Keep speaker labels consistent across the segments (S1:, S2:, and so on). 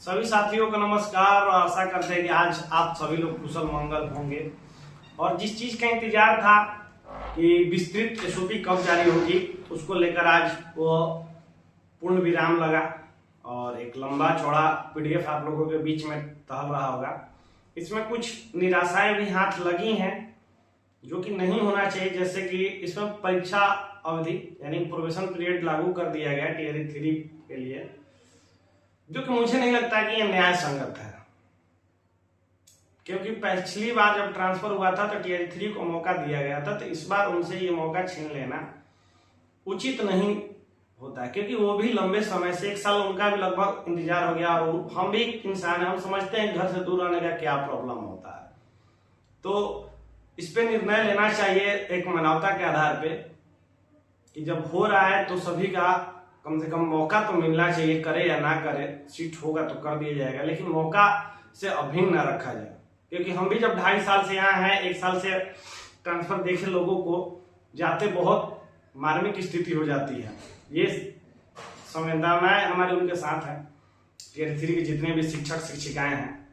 S1: सभी साथियों को नमस्कार और आशा करते हैं कि आज आप सभी लोग कुशल मंगल होंगे। और जिस चीज का इंतजार था कि विस्तृत एसओपी कब जारी होगी, उसको लेकर आज वो पूर्ण विराम लगा और एक लंबा चौड़ा पीडीएफ आप लोगों के बीच में टहल रहा होगा। इसमें कुछ निराशाएं भी हाथ लगी हैं जो कि नहीं होना चाहिए, जैसे कि इसमें परीक्षा अवधि यानी प्रोबेशन पीरियड लागू कर दिया गया टीयर 3 के लिए, जो कि मुझे नहीं लगता कि यह न्याय संगत है। क्योंकि पिछली बार जब ट्रांसफर हुआ था तो टीयर 3 को मौका दिया गया था, तो इस बार उनसे ये मौका छीन लेना उचित नहीं होता है, क्योंकि वो भी लंबे समय से 1 साल उनका भी लगभग इंतजार हो गया और हम भी इंसान हैं, हम समझते हैं घर से दूर रहने का क्या प्रॉब्लम होता है। तो इस पे निर्णय लेना चाहिए एक मानवता के आधार पे कि जब हो रहा है तो सभी का कम से कम मौका तो मिलना चाहिए, करे या ना करे, सीट होगा तो कर दिया जाएगा, लेकिन मौका से अभिन्न न रखा जाए। क्योंकि हम भी जब 2.5 साल से यहाँ हैं, 1 साल से ट्रांसफर देखे लोगों को जाते बहुत मार्मिक स्थिति हो जाती है। ये संवेदनाएं हमारी उनके साथ है। टीयर 3 के जितने भी शिक्षक शिक्षिकाएं हैं,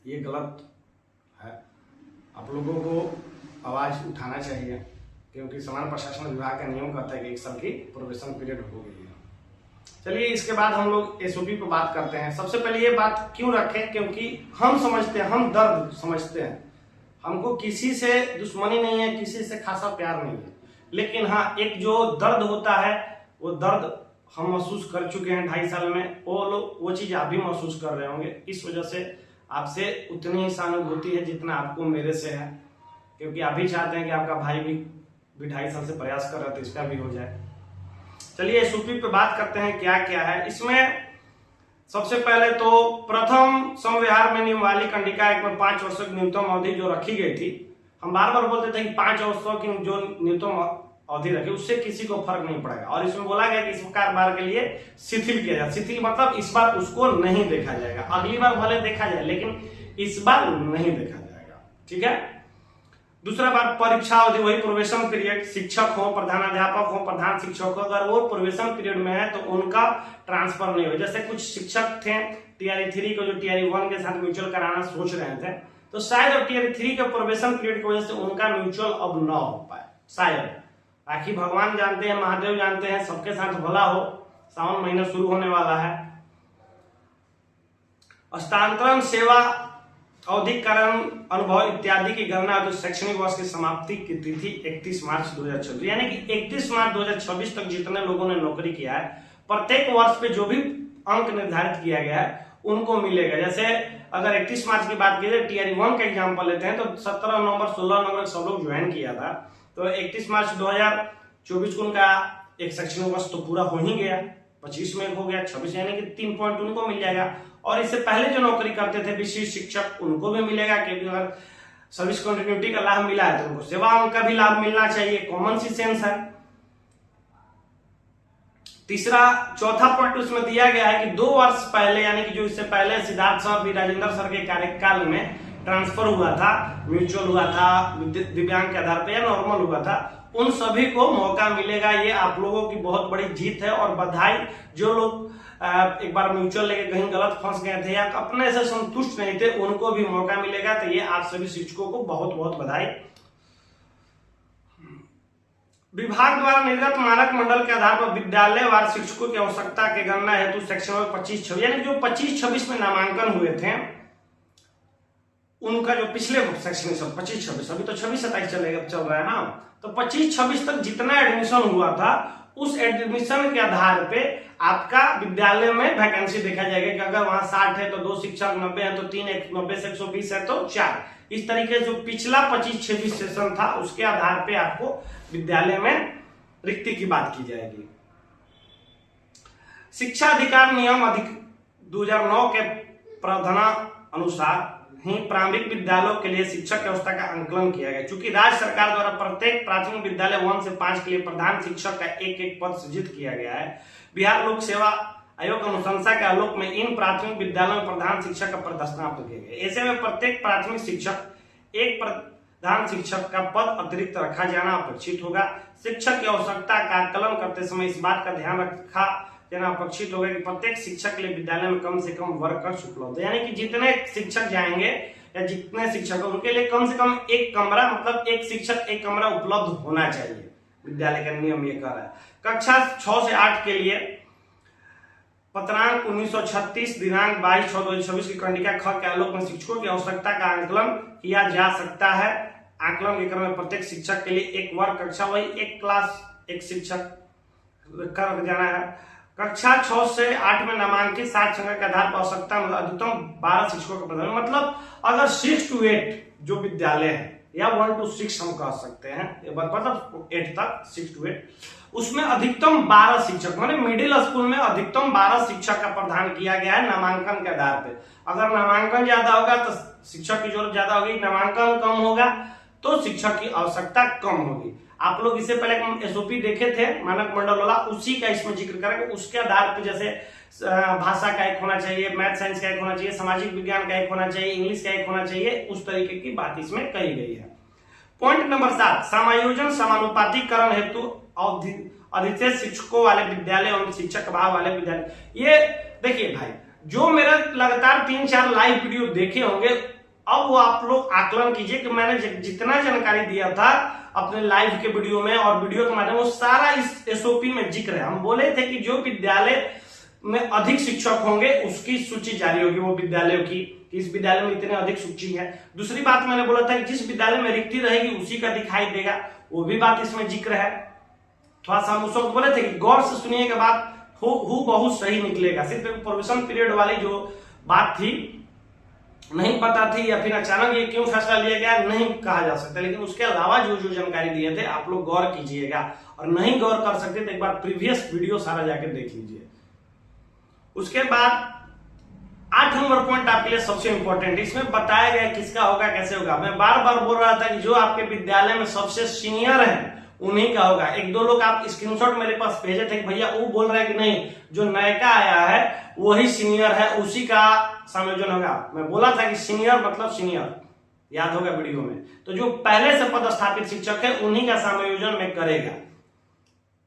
S1: ये गलत है। आप लोगों को आवाज उठाना चाहिए, क्योंकि समान प्रशासन विभाग का नियम कहता है कि 1 साल की प्रोबेशन पीरियड हो गई है। चलिए इसके बाद हम लोग एसओपी पे बात करते हैं। सबसे पहले ये बात क्यों रखें, क्योंकि हम समझते हैं, हम दर्द समझते हैं, हमको किसी से दुश्मनी नहीं है, किसी से खासा प्यार नहीं है, लेकिन हाँ एक जो दर्द होता है वो दर्द हम महसूस कर चुके हैं 2.5 साल में, वो चीज आप भी महसूस कर रहे होंगे। इस वजह से आपसे उतनी ही सहानुभूति है जितना आपको मेरे से है, क्योंकि आप भी चाहते हैं कि आपका भाई भी 2.5 साल से प्रयास कर रहा था, इसका भी हो जाए। चलिए एसओपी पे बात करते हैं क्या क्या है इसमें। सबसे पहले तो प्रथम समविहार में नियमावली कंडिका 1 में 5 वर्षों की न्यूनतम अवधि जो रखी गई थी, हम बार बार बोलते थे कि 5 वर्षों की जो न्यूनतम अवधि रखी उससे किसी को फर्क नहीं पड़ेगा, और इसमें बोला गया कि इस बार के लिए शिथिल किया जाए। शिथिल मतलब इस बार उसको नहीं देखा जाएगा, अगली बार भले देखा जाए लेकिन इस बार नहीं देखा जाएगा, ठीक है। दूसरा बात परीक्षा अवधि, वही प्रोबेशन पीरियड, शिक्षक हो, प्रधानाध्यापक हो, प्रधान शिक्षक हो, अगर वो प्रोबेशन पीरियड में है तो उनका ट्रांसफर नहीं हो। जैसे कुछ शिक्षक थे टीयर 3 को जो टीयर 1 के साथ म्यूचुअल कराना सोच रहे थे, तो शायद अब टीयर 3 के प्रोबेशन पीरियड की वजह से उनका म्यूचुअल अब न हो पाए, शायद। बाकी भगवान जानते हैं, महादेव जानते हैं, सबके साथ भला हो। सावन महीना शुरू होने वाला है। हस्तांतरण सेवा अवधिकरण अनुभव इत्यादि की गणना जो शैक्षणिक वर्ष की समाप्ति की तिथि 31 मार्च 2026, यानी कि 31 मार्च 2026 तक जितने लोगों ने नौकरी किया है, प्रत्येक वर्ष पे जो भी अंक निर्धारित किया गया है उनको मिलेगा। जैसे अगर 31 मार्च की बात की जाए, टीयर 1 का एग्जाम्पल लेते हैं तो 17 नवंबर 16 नवंबर सब लोग ज्वाइन किया था, तो 31 मार्च 2024 को उनका एक शैक्षणिक वर्ष तो पूरा हो ही गया, 25 में हो गया, 26 यानी कि 3 पॉइंट उनको मिल जाएगा। और इससे पहले जो नौकरी करते थे विशिष्ट शिक्षक, उनको भी मिलेगा, क्योंकि अगर सर्विस कंटिन्यूटी का लाभ मिला है तो उनको सेवा अंक का भी लाभ मिलना चाहिए, कॉमन सी सेंस है। चौथा पॉइंट उसमें दिया गया है कि 2 वर्ष पहले, यानी कि जो इससे पहले सिद्धार्थ सर भी राजेंद्र सर के कार्यकाल में ट्रांसफर हुआ था, म्यूचुअल हुआ था, दिव्यांग के आधार पर या नॉर्मल हुआ था, उन सभी को मौका मिलेगा। ये आप लोगों की बहुत बड़ी जीत है और बधाई। जो लोग एक बार म्यूचुअल लेके कहीं गलत फंस गए थे या अपने से संतुष्ट नहीं थे, उनको भी मौका मिलेगा। तो ये आप सभी शिक्षकों को बहुत बहुत बधाई। विभाग द्वारा निर्गत मानक मंडल के आधार पर विद्यालय वार शिक्षकों की आवश्यकता के गणना हेतु सेक्शन 25-26, यानी जो 25-26 में नामांकन हुए थे उनका जो पिछले शैक्षणिक सत्र 25-26, अभी तो 26-27 चल रहा है ना, तो 25-26 तक जितना एडमिशन हुआ था उस एडमिशन के आधार पे आपका विद्यालय में वैकेंसी देखा जाएगा कि अगर वहां 60 है तो 2 शिक्षक, 90 है तो 3, 90 से 120 है तो 4। इस तरीके से जो पिछला 25-26 सेशन था उसके आधार पे आपको विद्यालय में रिक्ति की बात की जाएगी। शिक्षा अधिकार नियम 2009 के प्रावधान अनुसार ही प्रारंभिक विद्यालयों के लिए शिक्षक की व्यवस्था का आंकलन किया गया। चूंकि राज्य सरकार द्वारा प्रत्येक प्राथमिक विद्यालय 1 से 5 के लिए प्रधान शिक्षक का एक पद सृजित किया गया है। बिहार लोक सेवा आयोग अनुशंसा के आलोक में इन प्राथमिक विद्यालयों में प्रधान शिक्षक का पद स्थापित किया गया। ऐसे में प्रत्येक प्राथमिक शिक्षक एक प्रधान शिक्षक का पद अतिरिक्त रखा जाना अपेक्षित होगा। शिक्षक की आवश्यकता का आकलन करते समय इस बात का ध्यान रखा देना अपेक्षित होगा कि प्रत्येक शिक्षक के लिए विद्यालय में कम से कम वर्कर्स उपलब्ध है, यानी कि जितने शिक्षक जाएंगे या जितने शिक्षक उनके लिए कम से कम एक कमरा, मतलब एक शिक्षक एक कमरा उपलब्ध होना चाहिए। विद्यालय का नियम ये कह रहा है। कक्षा 6 से 8 के लिए पत्रांक 1936 दिनांक 22/6/2026 की कंडिका ख के आलोक में शिक्षकों की आवश्यकता का आंकलन किया जा सकता है। आकलन के क्रम में प्रत्येक शिक्षक के लिए एक वर्ग कक्षा, वही एक क्लास एक शिक्षक कर जाना है। कक्षा 6 से 8 में नामांकित 60 संख्या के आधार पर आवश्यकता अधिकतम 12 शिक्षकों का प्रदान, मतलब अगर 6 to 8 जो विद्यालय है या 1 to 6 हम कह सकते हैं, मतलब 8 तक 6 to 8, उसमें अधिकतम 12 शिक्षक, माने मिडिल स्कूल में अधिकतम 12 शिक्षक का प्रदान किया गया है नामांकन के आधार पे। अगर नामांकन ज्यादा होगा तो शिक्षक की जरूरत ज्यादा होगी, नामांकन कम होगा तो शिक्षक की आवश्यकता कम होगी। आप लोग इससे पहले हम एसओपी देखे थे मानक मंडल वाला, उसी का इसमें जिक्र करेंगे। उसके आधार पर जैसे भाषा का एक होना चाहिए, मैथ साइंस का एक होना चाहिए, सामाजिक विज्ञान का एक होना चाहिए, इंग्लिश का एक होना चाहिए, उस तरीके की बात इसमें कही गई है। पॉइंट नंबर 7, समायोजन समानुपातिकरण हेतु अधिशेष शिक्षकों वाले विद्यालय एवं शिक्षक अभाव वाले विद्यालय। ये देखिए भाई, जो मेरा लगातार 3-4 लाइव वीडियो देखे होंगे, अब वो आप लोग आकलन कीजिए कि मैंने जितना जानकारी दिया था अपने लाइव के वीडियो में और वीडियो के माध्यम, वो सारा इस एसओपी में जिक्र है। हम बोले थे कि जो विद्यालय में अधिक शिक्षक होंगे उसकी सूची जारी होगी, वो विद्यालयों की, इस विद्यालय में इतने अधिक सूची है। दूसरी बात मैंने बोला था कि जिस विद्यालय में रिक्ति रहेगी उसी का दिखाई देगा, वो भी बात इसमें जिक्र है। थोड़ा सा हम उस वक्त बोले थे कि गौर से सुनिएगा, बात हु बहुत सही निकलेगा। सिर्फ प्रोविजन पीरियड वाली जो बात थी नहीं पता थी या फिर अचानक ये क्यों फैसला लिया गया नहीं कहा जा सकता, लेकिन उसके अलावा जो जो जानकारी दिए थे आप लोग गौर कीजिएगा, और नहीं गौर कर सकते तो एक बार प्रीवियस वीडियो सारा जाकर देख लीजिए। उसके बाद 8 नंबर पॉइंट आपके लिए सबसे इंपॉर्टेंट, इसमें बताया गया किसका होगा कैसे होगा। मैं बार बार बोल रहा था कि जो आपके विद्यालय में सबसे सीनियर है उन्हीं का होगा। 1-2 लोग आप स्क्रीनशॉट मेरे पास भेजे थे कि भैया वो बोल रहा है कि नहीं, जो नयका आया है वही सीनियर है, उसी का संयोजन होगा। मैं बोला था कि सीनियर मतलब सीनियर, याद होगा वीडियो में। तो जो पहले से पदस्थापित शिक्षक है उन्हीं का समायोजन में करेगा।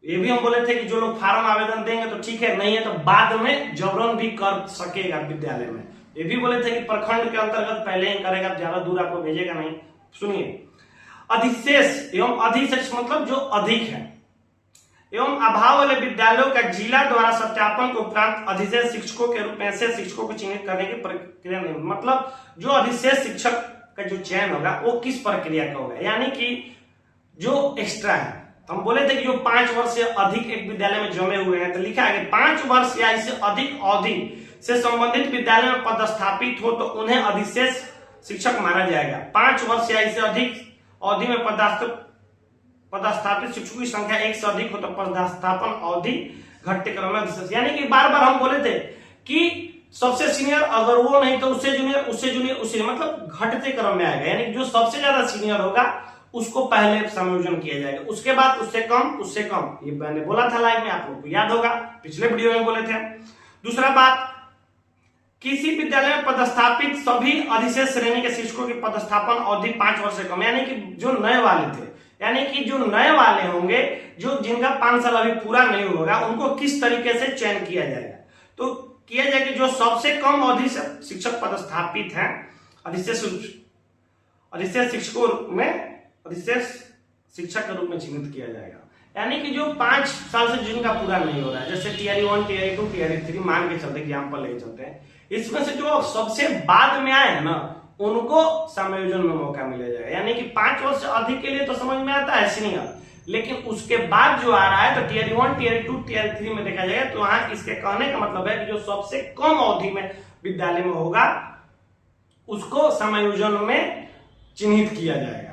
S1: ये भी हम बोले थे कि जो लोग फार्म आवेदन देंगे तो ठीक है, नहीं है तो बाद में जबरन भी कर सकेगा विद्यालय में। ये भी बोले थे कि प्रखंड के अंतर्गत पहले ही करेगा, ज्यादा दूर आपको भेजेगा नहीं। सुनिए, अधिशेष एवं अधिशेष मतलब जो अधिक है एवं अभाव वाले विद्यालयों का जिला द्वारा सत्यापन के उपरांत अधिशेष शिक्षकों के रूप में ऐसे शिक्षकों को चिन्हित करने की प्रक्रिया नहीं, मतलब जो अधिशेष शिक्षक का जो चयन होगा वो किस प्रक्रिया का होगा, यानी कि जो एक्स्ट्रा है। तो हम बोले थे कि जो 5 वर्ष से अधिक एक विद्यालय में जमे हुए हैं, तो लिखा है कि 5 वर्ष या इससे अधिक अवधि से संबंधित विद्यालय में पदस्थापित हो तो उन्हें अधिशेष शिक्षक माना जाएगा। 5 वर्ष या इससे अधिक अवधि में पदस्थापित शिक्षकों की संख्या 1 से अधिक हो तो पदस्थापन अवधि घटते क्रम में अधिशेष, यानी कि बार बार हम बोले थे कि सबसे सीनियर अगर वो नहीं तो उससे जूनियर, उससे जूनियर, उससे मतलब घटते क्रम में आएगा, यानी जो सबसे ज्यादा सीनियर होगा उसको पहले समायोजन किया जाएगा, उसके बाद उससे कम। ये मैंने बोला था लाइव में, आप लोग को याद होगा, पिछले वीडियो में बोले थे। दूसरा बात, किसी विद्यालय में पदस्थापित सभी अधिशेष श्रेणी के शिक्षकों की पदस्थापन अवधि 5 वर्ष से कम, यानी कि जो नए वाले थे, यानी कि जो नए वाले होंगे, जो जिनका 5 साल अभी पूरा नहीं होगा, उनको किस तरीके से चयन किया जाएगा। तो किया जाएगा जो सबसे कम अवधि से शिक्षक पदस्थापित हैं अधिशेष शिक्षकों में अधिशेष शिक्षक के रूप में चिन्हित किया जाएगा, यानी कि जो 5 साल से जिनका पूरा नहीं हो रहा है, जैसे टियर 1, टियर 2, टियर 3 मान के चलते एग्जाम्पल लेके चलते हैं, इसमें से जो सबसे बाद में आए हैं ना उनको समायोजन में मौका मिला जाएगा, यानी कि 5 वर्ष से अधिक के लिए तो समझ में आता है सीनियर, लेकिन उसके बाद जो आ रहा है तो टियर 1, टियर 2, टियर 3 में देखा जाएगा। तो वहां इसके कहने का मतलब है कि जो सबसे कम अवधि में विद्यालय में होगा उसको समायोजन में चिन्हित किया जाएगा।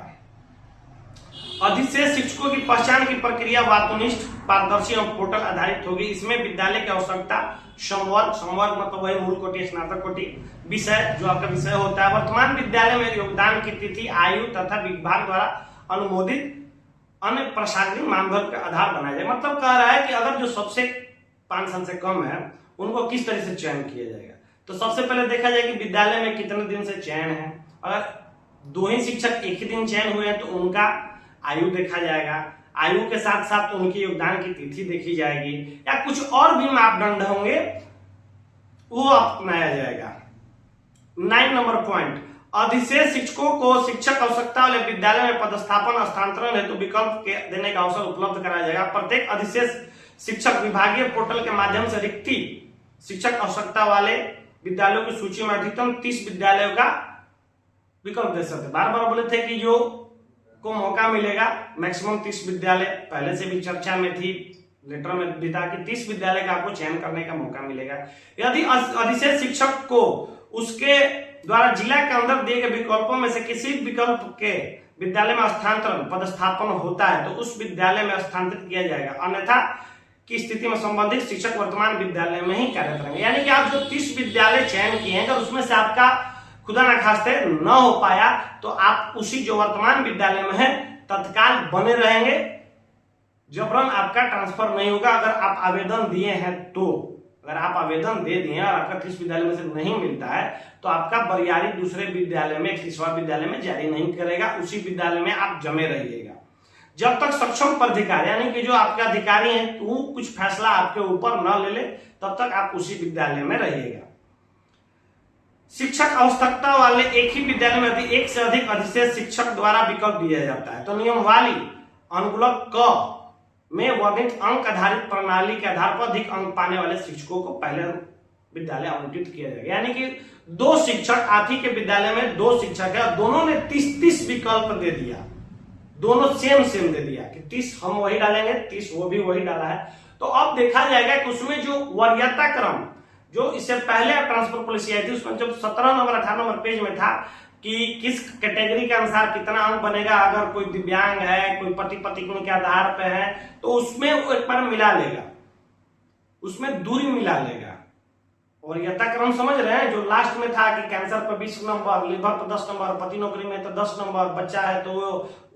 S1: अधिशेष शिक्षकों की पहचान की प्रक्रिया वस्तुनिष्ठ, पारदर्शी और पोर्टल आधारित होगी। इसमें विद्यालय की आवश्यकता, संवर्ग मतलब वही मूल कोटि, स्नातक कोटि, विषय जो आपका विषय होता है, वर्तमान विद्यालय में योगदान की तिथि, आयु तथा विभाग द्वारा अनुमोदित अन्य प्रशासनिक मानदंड का आधार बनाया जाए। मतलब कह रहा है कि अगर जो सबसे 5 साल से कम है उनको किस तरह से चयन किया जाएगा। तो सबसे पहले देखा जाए कि विद्यालय में कितने दिन से चयन है। अगर 2 ही शिक्षक एक ही दिन चयन हुए हैं तो उनका आयु देखा जाएगा। आयु के साथ साथ उनके योगदान की तिथि देखी जाएगी, या कुछ और भी मापदंड होंगे वो अपनाया जाएगा। 9 नंबर पॉइंट, अधिशेष शिक्षकों को शिक्षक आवश्यकता वाले विद्यालय में पदस्थापन स्थानांतरण हेतु विकल्प देने का अवसर उपलब्ध कराया जाएगा। प्रत्येक अधिशेष शिक्षक विभागीय पोर्टल के माध्यम से रिक्ति शिक्षक आवश्यकता वाले विद्यालयों की सूची में अधिकतम 30 विद्यालयों का विकल्प दे सकते। बार बार बोले थे कि जो को मौका मिलेगा मैक्सिमम 30 विद्यालय, पहले से भी चर्चा में थी, लेटर में भी था कि 30 विद्यालय का आपको चयन करने का मौका मिलेगा। यदि अधिशेष शिक्षक को उसके द्वारा जिला के अंदर दिए गए विकल्पों में से किसी विकल्प के विद्यालय में स्थानांतरण पदस्थापन होता है तो उस विद्यालय में स्थानांतरित किया जाएगा, अन्यथा की स्थिति में संबंधित शिक्षक वर्तमान विद्यालय में ही कार्यरत रहेंगे। यानी कि आप जो 30 विद्यालय चयन किए हैं, अगर उसमें से आपका खुदा न खास्ते न हो पाया तो आप उसी जो वर्तमान विद्यालय में है तत्काल बने रहेंगे, जबरन आपका ट्रांसफर नहीं होगा। अगर आप आवेदन दिए हैं तो, अगर आप आवेदन दे दिए और आपका 30 विद्यालय में से नहीं मिलता है तो आपका बरियारी दूसरे विद्यालय में 31वां विद्यालय में जारी नहीं करेगा, उसी विद्यालय में आप जमे रहिएगा जब तक सक्षम पदाधिकारी यानी कि जो आपके अधिकारी हैं वो कुछ फैसला आपके ऊपर न ले ले, तब तक आप उसी विद्यालय में रहिएगा। शिक्षक आवश्यकता वाले एक ही विद्यालय में यदि एक से अधिक अधिशेष शिक्षक द्वारा विकल्प दिया जाता है तो नियमावली अनुकूलक क में वर्णित अंक आधारित प्रणाली के आधार पर अधिक अंक पाने वाले शिक्षकों को पहले विद्यालय आवंटित किया जाएगा। यानी कि 2 शिक्षक, आप ही के विद्यालय में 2 शिक्षक है, दोनों ने 30-30 विकल्प दे दिया, दोनों सेम दे दिया कि 30 हम वही डालेंगे, 30 वो भी वही डाला है। तो अब देखा जाएगा कि उसमें जो वरीयता क्रम जो इससे पहले ट्रांसफर पॉलिसी आई थी उसमें जब 17 नंबर 18 नंबर पेज में था कि किस कैटेगरी के अनुसार कितना अंक बनेगा, अगर कोई दिव्यांग है, कोई पति पत्नी के आधार पे है तो उसमें एक बार मिला लेगा, उसमें दूरी मिला लेगा। और यथाक्रम समझ रहे हैं, जो लास्ट में था कि कैंसर पर 20 नंबर, लिवर पर 10 नंबर, पति नौकरी में तो 10 नंबर, बच्चा है तो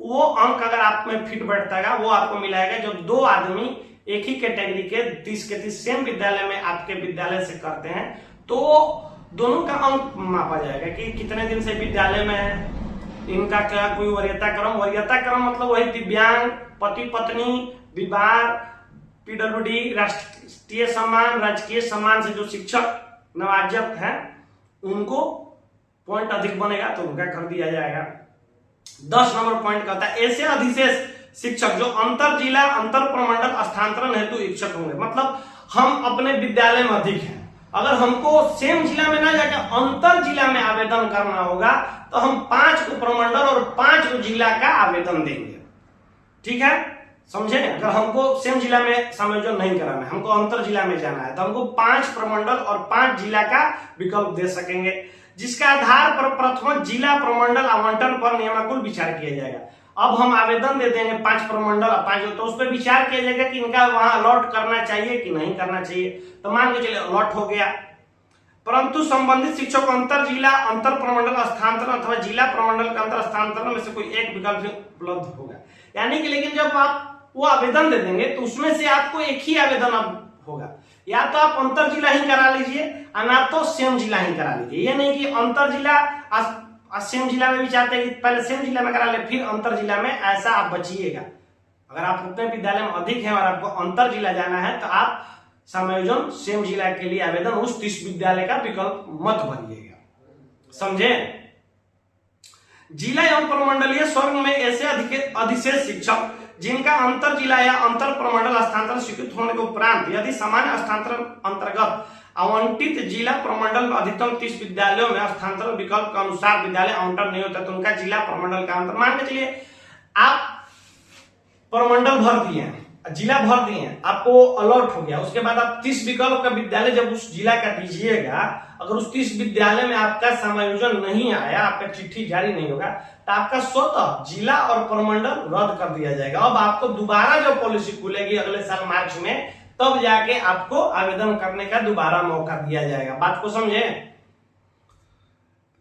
S1: वो अंक अगर आप में फिट बैठता है वो आपको मिलाएगा। जब 2 आदमी एक ही कैटेगरी के 30 के 30 सेम विद्यालय में आपके विद्यालय से करते हैं तो दोनों का अंक मापा जाएगा कि कितने दिन से विद्यालय में है, इनका क्या कोई वरीयता क्रम मतलब वही दिव्यांग, पति पत्नी, विवाह, पीडब्ल्यूडी, राष्ट्रीय सम्मान, राजकीय सम्मान से जो शिक्षक नवाजत है उनको पॉइंट अधिक बनेगा तो उनका कर दिया जाएगा। 10 नंबर पॉइंट कहता है ऐसे अधिशेष शिक्षक जो अंतर जिला अंतर प्रमंडल स्थानांतरण हेतु इच्छुक होंगे। मतलब हम अपने विद्यालय में अधिक हैं, अगर हमको सेम जिला में ना जाकर अंतर जिला में आवेदन करना होगा तो हम 5 को प्रमंडल और 5 को जिला का आवेदन देंगे। ठीक है, समझे? अगर हमको सेम जिला में समायोजन नहीं कराना है, हमको अंतर जिला में जाना है तो हमको 5 प्रमंडल और 5 जिला का विकल्प दे सकेंगे, जिसका आधार पर प्रथम जिला प्रमंडल आवंटन पर नियमानुकूल विचार किया जाएगा। अब हम आवेदन दे देंगे 5 प्रमंडल और 5, तो उस पर विचार किया जाएगा कि इनका वहां अलॉट करना चाहिए कि नहीं करना चाहिए। तो मान के चलिए अलॉट हो गया, परंतु संबंधित शिक्षक को अंतर जिला अंतर प्रमंडल स्थानांतरण अथवा जिला प्रमंडल के अंतर स्थानांतरण में से कोई एक विकल्प उपलब्ध होगा। यानी कि लेकिन जब आप वो आवेदन दे देंगे तो उसमें से आपको एक ही आवेदन अब होगा, या तो आप अंतर जिला ही करा लीजिए या तो सेम जिला ही करा लीजिए। ये नहीं कि अंतर जिला सेम जिला में भी चाहते हैं कि पहले सेम जिला में करा ले फिर अंतर जिला में, ऐसा आप बचिएगा। अगर आप अपने विद्यालय में अधिक हैं और आपको अंतर जिला जाना है तो आप समायोजन सेम जिला के लिए आवेदन उस 30 विद्यालय का विकल्प मत भरिएगा। समझे? जिला एवं प्रमंडलीय स्वर्ग में ऐसे अधिशेष शिक्षक जिनका अंतर जिला या अंतर प्रमंडल स्थानांतरण स्वीकृत होने के उपरांत यदि सामान्य स्थानांतरण अंतर्गत आवंटित जिला प्रमंडल में अधिकतम 30 विद्यालयों में स्थानांतरण विकल्प के अनुसार विद्यालय आवंटन नहीं होता तो उनका जिला प्रमंडल का अंतर, मान के चलिए आप प्रमंडल भर दिए, जिला भर दिए, आपको अलॉट हो गया, उसके बाद आप 30 विकल्प का विद्यालय जब उस जिला का दीजिएगा, अगर उस 30 विद्यालय में आपका समायोजन नहीं आया, आपका चिट्ठी जारी नहीं होगा तो आपका स्वतः जिला और प्रमंडल रद्द कर दिया जाएगा। अब आपको दोबारा जब पॉलिसी खुलेगी अगले साल मार्च में, तब जाके आपको आवेदन करने का दोबारा मौका दिया जाएगा। बात को समझे?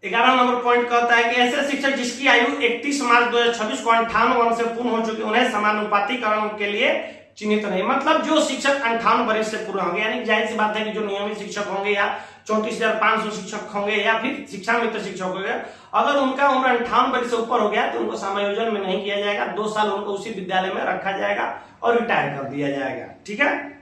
S1: 11 नंबर पॉइंट कहता है कि ऐसे शिक्षक जिसकी आयु 31 मार्च 2026 को 58 वर्ष से पूर्ण हो चुकी उन्हें समानुपातिकरण के लिए चिन्हित नहीं। मतलब जो शिक्षक 58 वर्ष से पूर्ण होंगे, यानी जाहिर सी बात है कि जो नियमित शिक्षक होंगे या 34,500 शिक्षक होंगे या फिर शिक्षा मित्र शिक्षक होंगे, अगर उनका उम्र 58 वर्ष से ऊपर हो गया तो उनको समायोजन में नहीं किया जाएगा, 2 साल उनको उसी विद्यालय में रखा जाएगा और रिटायर कर दिया जाएगा। ठीक है।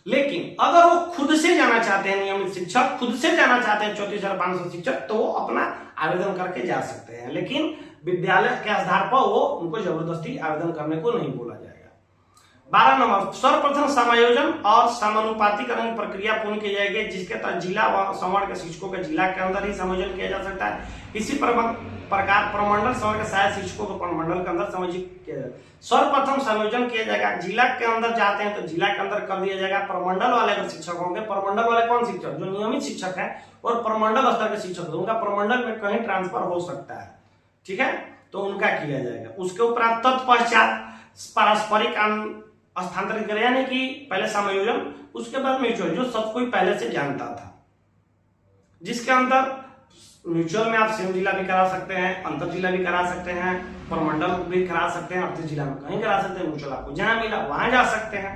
S1: लेकिन अगर वो खुद से जाना चाहते हैं, नियमित शिक्षक खुद से जाना चाहते हैं 34,500 शिक्षक, तो वो अपना आवेदन करके जा सकते हैं, लेकिन विद्यालय के आधार पर वो उनको जबरदस्ती आवेदन करने को नहीं बोला जाएगा। 12 नंबर, सर्वप्रथम समायोजन और समानुपातिकरण की प्रक्रिया पूर्ण की जाएगी, जिसके तहत जिला व संवर्ण के शिक्षकों के जिला के अंदर ही समायोजन किया जा सकता है। इसी प्रकार प्रमंडल संवर्ण के सहायक शिक्षकों को प्रमंडल के अंदर समायोजित किया जाएगा। सर्वप्रथम समायोजन किया जाएगा, जिला के अंदर जाते हैं तो जिला के अंदर कर दिया जाएगा। प्रमंडल वाले अगर शिक्षक होंगे, प्रमंडल वाले कौन शिक्षक, जो नियमित शिक्षक है और प्रमंडल स्तर के शिक्षक, उनका प्रमंडल में कहीं ट्रांसफर हो सकता है। ठीक है, तो उनका किया जाएगा। उसके उपरांत तत्पश्चात पारस्परिक स्थानांतरित करें, यानी कि पहले समायोजन, उसके बाद म्यूचुअल, जो सब कोई पहले से जानता था, जिसके अंदर म्यूचुअल में आप सेम जिला भी करा सकते हैं, अंतर जिला भी करा सकते हैं, प्रमंडल भी करा सकते हैं, अर्थ जिला में कहीं करा सकते हैं, म्यूचुअल आपको जहां मिला वहां जा सकते हैं।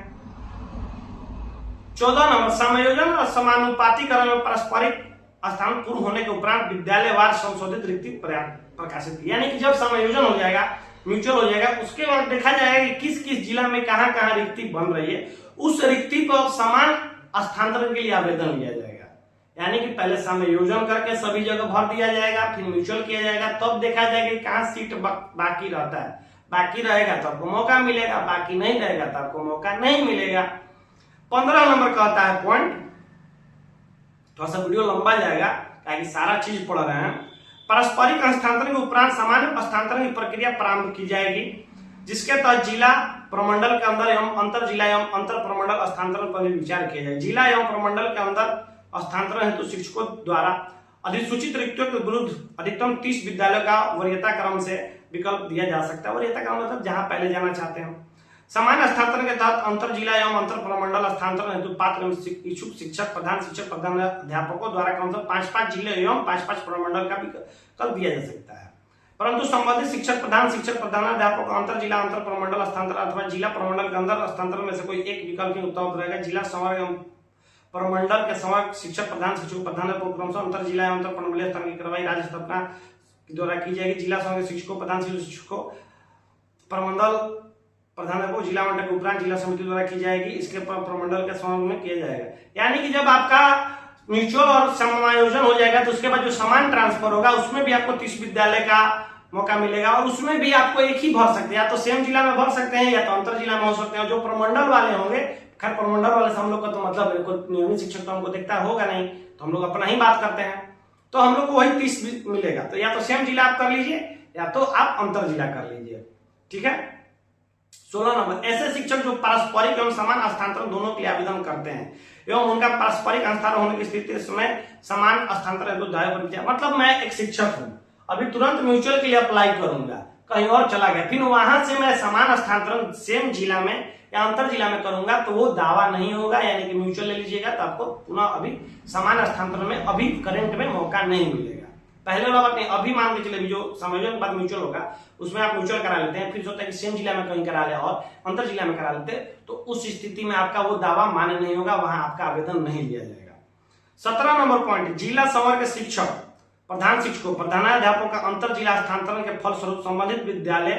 S1: 14 नंबर, समायोजन और समानुपातिकरण में पारस्परिक स्थान पूर्ण होने के उपरांत विद्यालयवार संशोधित रिक्ति प्रकाशित की, यानी कि जब समायोजन हो जाएगा, म्यूचुअल हो जाएगा, उसके बाद देखा जाएगा कि किस किस जिला में कहां कहां रिक्ति बन रही है, उस रिक्ति पर समान स्थानांतरण के लिए आवेदन लिया जाएगा। यानी कि पहले समायोजन करके सभी जगह भर दिया जाएगा, फिर म्यूचुअल किया जाएगा, तब देखा जाएगा कि कहां सीट बाकी रहता है। बाकी रहेगा तो आपको मौका मिलेगा, बाकी नहीं रहेगा तो आपको मौका नहीं मिलेगा। 15 नंबर कहता है पॉइंट, थोड़ा सा वीडियो लंबा जाएगा ताकि सारा चीज पढ़ रहे हैं। पारस्परिक हस्तांतरण के उपरांत सामान्य हस्तांतरण की प्रक्रिया प्रारंभ की जाएगी, जिसके तहत जिला प्रमंडल के अंदर एवं अंतर जिला एवं अंतर प्रमंडल हस्तांतरण पर भी विचार किया जाए। जिला एवं प्रमंडल के अंदर हस्तांतरण हेतु शिक्षकों द्वारा अधिसूचित रिक्तियों के विरुद्ध अधिकतम 30 विद्यालयों का वरीयता क्रम से विकल्प दिया जा सकता है। वरीयता क्रम मतलब जहां पहले जाना चाहते हैं। समान हस्तांतरण के तहत अंतर जिला एवं अंतर प्रमंडल हस्तांतरण हेतु पात्र इच्छुक शिक्षक, प्रधान अध्यापकों द्वारा क्रमशः 5-5 जिले एवं 5-5 प्रमंडल का विकल्प दिया जा सकता है। परंतु संबंधित शिक्षक, प्रधानाध्यापक अंतर जिला अंतर प्रमंडल हस्तांतरण अथवा जिला प्रमंडल के अंदर हस्तांतरण में से कोई एक विकल्प ही उपलब्ध रहेगा। जिला संवर्ग एवं प्रमंडल के संवर्ग शिक्षक, प्रधानाध्यापक क्रमशः अंतर जिला एवं अंतर प्रमंडलीय स्तर की कार्रवाई राज्य स्थापना द्वारा की जाएगी। जिला संवर्ग शिक्षकों, प्रधान शिक्षकों, प्रमंडल प्रधानाध्यापक जिला मंडल के उपरांत जिला समिति द्वारा की जाएगी। इसके प्रमंडल के संवर्ग में किया जाएगा। यानी कि जब आपका म्यूचुअल और समायोजन हो जाएगा तो उसके बाद जो समान ट्रांसफर होगा उसमें भी आपको 30 विद्यालय का मौका मिलेगा और उसमें भी आपको एक ही भर सकते हैं, या तो सेम जिला में भर सकते हैं या तो अंतर जिला में हो सकते हैं। जो प्रमंडल वाले होंगे, खैर प्रमंडल वाले से हम लोग का तो मतलब नियमित शिक्षक तो हमको देखता होगा नहीं, तो हम लोग अपना ही बात करते हैं, तो हम लोग को वही 30 मिलेगा। तो या तो सेम जिला आप कर लीजिए या तो आप अंतर जिला कर लीजिए। ठीक है। 16 नंबर, ऐसे शिक्षक जो पारस्परिक एवं समान हस्तांतरण दोनों के लिए आवेदन करते हैं एवं उनका पारस्परिक हस्तांतरण होने की स्थिति में समान हस्तांतरण हेतु दायर प्रक्रिया, मतलब मैं एक शिक्षक हूं, अभी तुरंत म्यूचुअल के लिए अप्लाई करूंगा, कहीं और चला गया, फिर वहां से मैं समान हस्तांतरण सेम जिला में या अंतर जिला में करूंगा तो वो दावा नहीं होगा। यानी कि म्यूचुअल ले लीजिएगा तो आपको पुनः अभी समान हस्तांतरण में अभी करंट में मौका नहीं मिलेगा। पहले वाला बात नहीं, अभी मान के चले भी जो समायोजन के बाद म्यूचुअल होगा उसमें आप म्यूचुअल करा लेते हैं, फिर सोचते हैं कि सेम जिला में कहीं करा ले और अंतर जिला में करा लेते, तो उस स्थिति में आपका वो दावा मान्य नहीं होगा, वहां आपका आवेदन नहीं लिया जाएगा। 17 नंबर पॉइंट, जिला संवर्ग के शिक्षक, प्रधान शिक्षकों, प्रधानाध्यापकों का अंतर जिला हस्तांतरण के फलस्वरूप संबंधित विद्यालय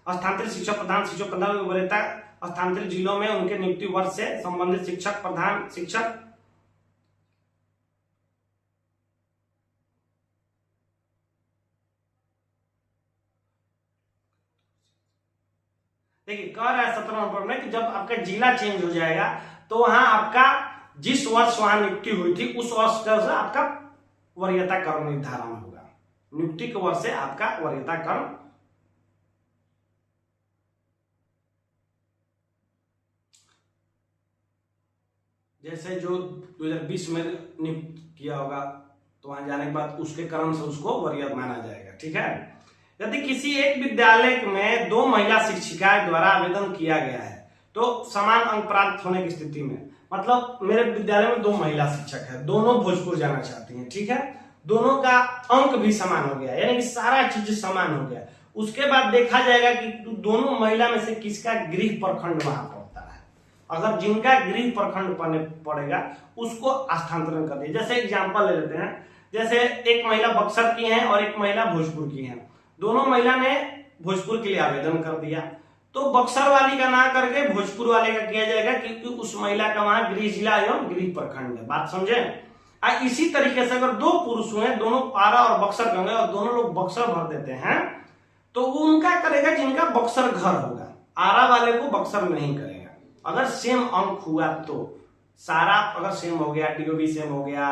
S1: हस्तांतरित शिक्षक, प्रधान शिक्षक, प्रधान वरीयता हस्तांतरित जिलों में उनके नियुक्ति वर्ष से संबंधित शिक्षक, प्रधान शिक्षक देखिए कह रहा है 17 नंबर में कि जब आपका जिला चेंज हो जाएगा तो वहां आपका जिस वर्ष वहां नियुक्ति हुई थी उस वर्ष से आपका वरीयता क्रम निर्धारण होगा। नियुक्ति के वर्ष से आपका वरीयता क्रम जैसे जो 2020 में नियुक्त किया होगा तो वहां जाने के बाद उसके क्रम से उसको वरीयता माना जाएगा। ठीक है। यदि किसी एक विद्यालय में 2 महिला शिक्षिकाएं द्वारा आवेदन किया गया है तो समान अंक प्राप्त होने की स्थिति में, मतलब मेरे विद्यालय में 2 महिला शिक्षक है, दोनों भोजपुर जाना चाहती हैं, ठीक है, दोनों का अंक भी समान हो गया, यानी कि सारा चीज समान हो गया। उसके बाद देखा जाएगा कि दोनों महिला में से किसका गृह प्रखंड वहां पड़ता है। अगर जिनका गृह प्रखंड पड़ेगा उसको स्थानांतरण कर दिया। जैसे एग्जांपल ले लेते हैं, जैसे एक महिला बक्सर की है और एक महिला भोजपुर की है, दोनों महिला ने भोजपुर के लिए आवेदन कर दिया, तो बक्सर वाली का ना करके भोजपुर वाले का किया जाएगा, क्योंकि उस महिला का वहां गृह जिला एवं गृह प्रखंड है। बात समझे? इसी तरीके से अगर दो पुरुष हुए, दोनों आरा और बक्सर होंगे और दोनों लोग बक्सर भर देते हैं, तो वो उनका करेगा जिनका बक्सर घर होगा, आरा वाले को बक्सर नहीं करेगा। अगर सेम अंक हुआ तो सारा अगर सेम हो गया, डीओबी सेम हो गया,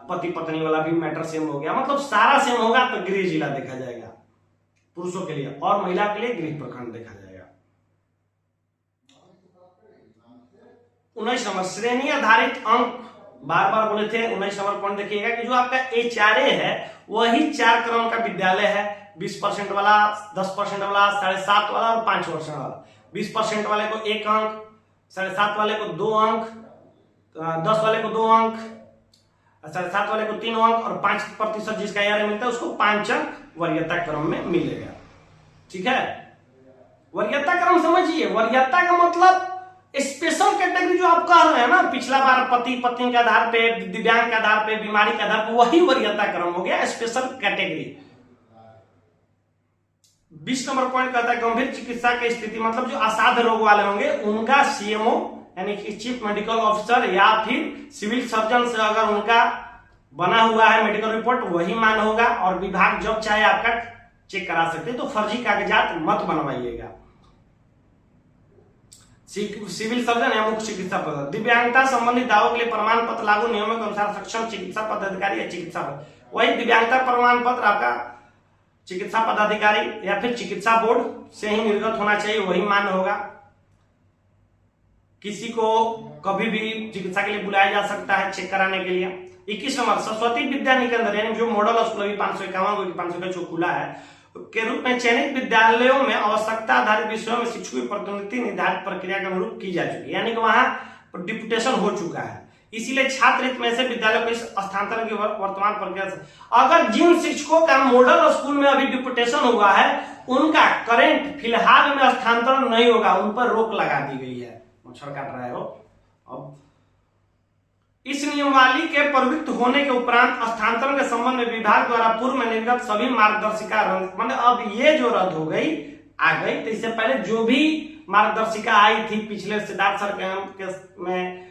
S1: पति पत्नी वाला भी मैटर सेम हो गया, मतलब सारा सेम होगा तो गृह जिला देखा जाएगा पुरुषों के लिए, और महिला के लिए गृह प्रखंड देखा जाएगा। 19 नंबर श्रेणी आधारित अंक, बार बार बोले थे 19 नंबर पॉइंट देखिएगा कि जो आपका HRA है वही 4 क्रम का विद्यालय है, 20% वाला, 10% वाला, 7.5 वाला और 5% वाला। 20% वाले को 1 अंक, 7.5 वाले को 2 अंक, 10 वाले को 2 अंक, 7.5 वाले को 3 अंक और 5% जिसका ARA मिलता है उसको 5 अंक वरीयता क्रम में मिलेगा। ठीक है, वरीयता क्रम समझिए। वरीयता का मतलब स्पेशल कैटेगरी जो आप कह रहे हैं ना, पिछला बार पति पत्नी के आधार पे, दिव्यांग के आधार पे, बीमारी के आधार पे, वही वरीयता क्रम हो गया स्पेशल कैटेगरी। 20 नंबर पॉइंट कहता है गंभीर चिकित्सा की स्थिति, मतलब जो असाध्य रोग वाले होंगे उनका CMO यानी कि चीफ मेडिकल ऑफिसर या फिर सिविल सर्जन से अगर उनका बना हुआ है मेडिकल रिपोर्ट वही मान होगा, और विभाग जब चाहे आपका चेक करा सकते हैं, तो फर्जी कागजात मत बनवाइएगा। सिविल सर्जन या मुख्य चिकित्सा पदाधिकारी। दिव्यांगता संबंधित दावों के लिए प्रमाण पत्र लागू नियमों के अनुसार सक्षम चिकित्सा पदाधिकारी या चिकित्सा, वही दिव्यांगता प्रमाण पत्र आपका चिकित्सा पदाधिकारी या फिर चिकित्सा बोर्ड से ही निर्गत होना चाहिए, वही मान्य होगा। किसी को कभी भी चिकित्सा के लिए बुलाया जा सकता है चेक कराने के लिए। 21 नंबर सरस्वती विद्या निकेतन यानी जो मॉडल स्कूल अभी 551 जो खुला है के रूप में चयनित विद्यालयों में आवश्यकता आधारित विषयों में शिक्षकों की प्रतिनियुक्ति निर्धारित प्रक्रिया के अनुरूप की जा चुकी है, यानी कि वहां डिप्यूटेशन हो चुका है, इसीलिए छात्र हित में से विद्यालयों को इस स्थानांतरण की वर्तमान प्रक्रिया से, अगर जिन शिक्षकों का मॉडल स्कूल में अभी डिप्यूटेशन हुआ है उनका करंट फिलहाल में स्थानांतरण नहीं होगा, उन पर रोक लगा दी गई है। मच्छर काट रहा है हो। अब इस नियमावली के प्रवृत्त होने के उपरांत स्थानांतरण के संबंध में विभाग द्वारा पूर्व में निर्गत सभी मार्गदर्शिका मतलब अब ये जो रद्द हो गई आ गई, तो इससे पहले जो भी मार्गदर्शिका आई थी पिछले सिद्धार्थ सर के में,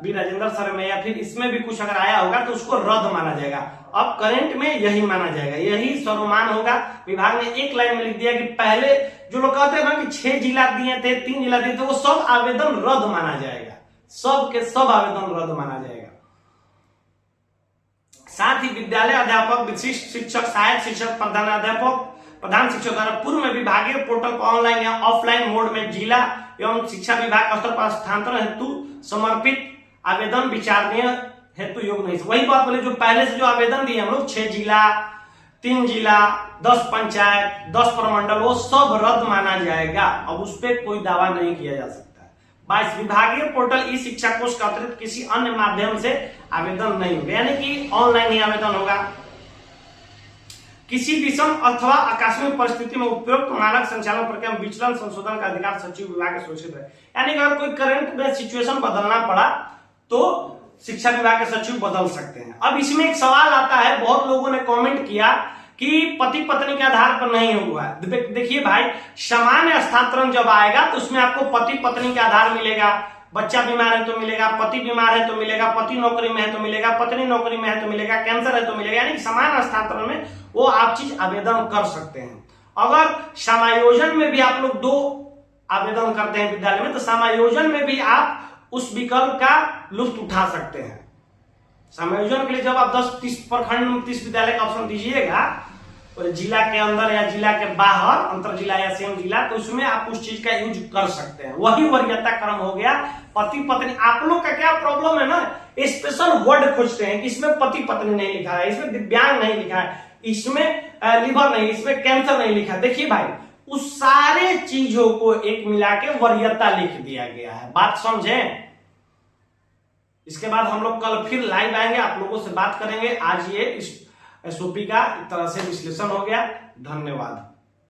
S1: बी राजेंद्र सर में, या फिर इसमें भी कुछ अगर आया होगा तो उसको रद्द माना जाएगा। अब करंट में यही माना जाएगा, यही सर्वमान होगा। विभाग ने एक लाइन में लिख दिया कि पहले जो लोग कहते हैं ना कि 6 जिला दिए थे, 3 जिला दिए थे, वो सब आवेदन रद्द माना जाएगा, सब के सब आवेदन रद्द माना जाएगा। साथ ही विद्यालय अध्यापक, विशिष्ट शिक्षक, सहायक शिक्षक, प्रधान शिक्षक द्वारा पूर्व में विभागीय पोर्टल पर ऑनलाइन या ऑफलाइन मोड में जिला एवं शिक्षा विभाग स्तर पर स्थानांतरण हेतु समर्पित आवेदन विचारणीय हेतु योग्य नहीं। वही बात बोले जो पहले से जो आवेदन दिए हम लोग 6 जिला, 3 जिला, 10 पंचायत, 10 प्रमंडल, वो सब रद्द माना जाएगा। अब उस पर कोई दावा नहीं किया जा सकता। 22 विभागीय पोर्टल ई शिक्षा कोष का अतिरिक्त किसी अन्य माध्यम से आवेदन नहीं होगा, यानी कि ऑनलाइन ही आवेदन होगा। किसी विषम अथवा आकस्मिक परिस्थिति में उपयुक्त मानक संचालन प्रक्रिया में विचलन संशोधन का अधिकार सचिव विभाग के सुनिश्चित है, यानी कि अगर कोई करंट में सिचुएशन बदलना पड़ा तो शिक्षा विभाग के सचिव बदल सकते हैं। अब इसमें एक सवाल आता है, बहुत लोगों ने कमेंट किया कि पति पत्नी के आधार पर नहीं हुआ है। देखिए भाई, सामान्य स्थानांतरण जब आएगा तो उसमें आपको पति पत्नी के आधार मिलेगा, बच्चा बीमार है तो मिलेगा, पति बीमार है तो मिलेगा, पति नौकरी में है तो मिलेगा, पत्नी नौकरी में है तो मिलेगा, कैंसर है तो मिलेगा, यानी कि सामान्य स्थानांतरण में वो आप चीज आवेदन कर सकते हैं। अगर समायोजन में भी आप लोग 2 आवेदन करते हैं विद्यालय में, तो समायोजन में भी आप उस विकल्प का लुत्फ उठा सकते हैं। समायोजन के लिए जब आप 10-30 प्रखंड 30 विद्यालय का ऑप्शन दीजिएगा, जिला के अंदर या जिला के बाहर, अंतर जिला या सेम जिला, तो उसमें आप उस चीज का यूज कर सकते हैं। वही वरीयता क्रम हो गया। पति पत्नी, आप लोग का क्या प्रॉब्लम है ना, स्पेशल वर्ड खोजते हैं कि इसमें पति पत्नी नहीं लिखा है, इसमें दिव्यांग नहीं लिखा है, इसमें लिवर नहीं, इसमें कैंसर नहीं लिखा है। देखिए भाई, उस सारे चीजों को एक मिला के वरीयता लिख दिया गया है। बात समझे? इसके बाद हम लोग कल फिर लाइव आएंगे, आप लोगों से बात करेंगे। आज ये एसओपी का एक तरह से विश्लेषण हो गया। धन्यवाद।